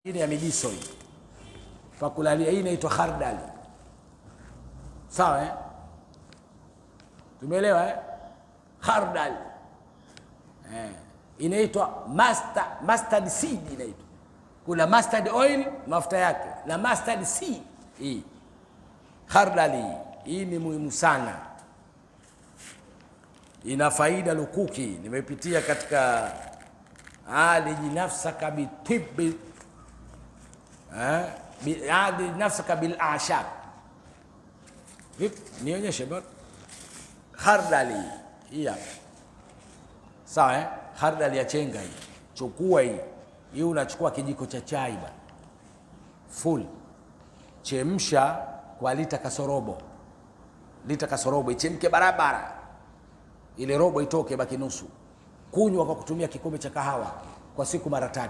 Hii ya mijiso hii. Fakulalia hii inaitwa khardali. Sawa eh? Tumeelewa eh? Khardali. Inaitwa mustard seed inaitwa. Kuna mustard oil mafuta yake na mustard seed hii. Khardali hii ni muhimu sana. Ina faida lukuki. Nimepitia katika aliji nafsaka bitibbi aliji nafsaka bil ashab. Vipi? Nionyeshe bwana. Khardali hii hapa. Sawa eh? Khardali ya chenga hii. Chukua hii. Hii unachukua kijiko cha chai bwana. Full. Chemsha kwa lita kasorobo. Lita kasorobo ichemke barabara. Ile robo itoke baki nusu. Kunywa kwa kutumia kikombe cha kahawa kwa siku mara 3.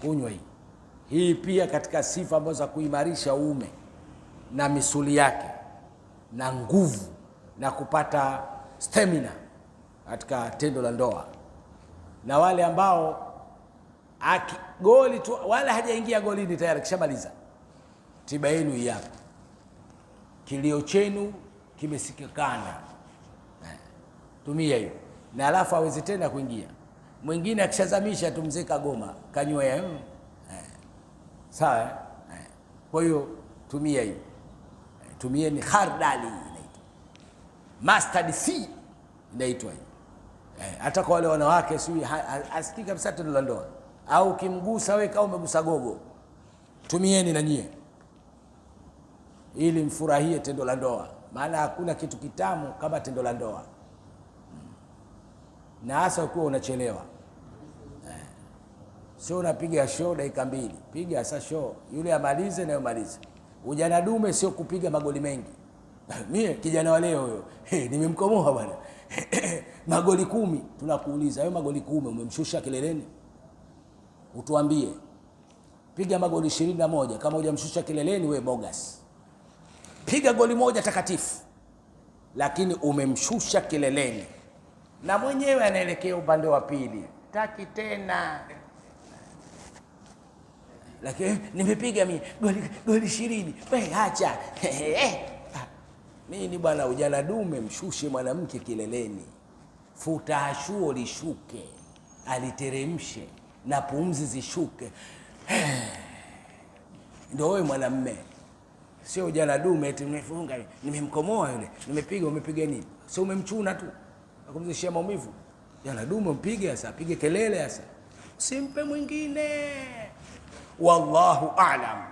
Kunywa hii. Hii pia katika sifa ambazo za kuimarisha uume na misuli yake na nguvu na kupata stamina katika tendo la ndoa. Na wale ambao goli tu wala hajaingia golini tayari kishamaliza. Tiba yenu hii hapa. Kilio chenu kimesikikana. Tumia hiyo. Na alafu hawezi tena kuingia. Mwingine akishazamisha tumzeka goma, kanywa ya. Sawa? Kwa hiyo tumia hiyo. Tumieni khardali inaitwa. Mustard seed inaitwa hiyo. Hata kwa wale wanawake sio asikii kabisa tendo la ndoa au kimgusa wewe kama umegusa gogo. Tumieni na nyie. Ili mfurahie tendo la ndoa. Maana hakuna kitu kitamu kama tendo la ndoa. Na hasa ukiwa unachelewa. Sio unapiga show dakika 2. Piga sasa show. Yule amalize na umalize. Ujana dume sio kupiga magoli mengi. Mimi kijana wa leo huyo. Nimemkomoa bwana. Magoli 10 tunakuuliza. Hayo magoli 10 umemshusha kileleni? Utuambie. Piga magoli 21 kama hujamshusha kileleni we bogus. Piga goli moja takatifu. Lakini umemshusha kileleni. Na mwenyewe anaelekea upande wa pili. Taki tena. Lakini nimepiga mimi goli 20. Wewe acha. Mimi bwana ujana dume mshushe mwanamke kileleni. Futa ashuo lishuke. Aliteremshe na pumzi zishuke. Ndio wewe mwanamume. Sio ujana dume eti nimefunga nimemkomoa yule. Nimepiga umepiga nini? Sio umemchuna tu. Akumzishia maumivu. Jana dume mpige sasa, apige kelele sasa. Usimpe mwingine. Wallahu a'lam.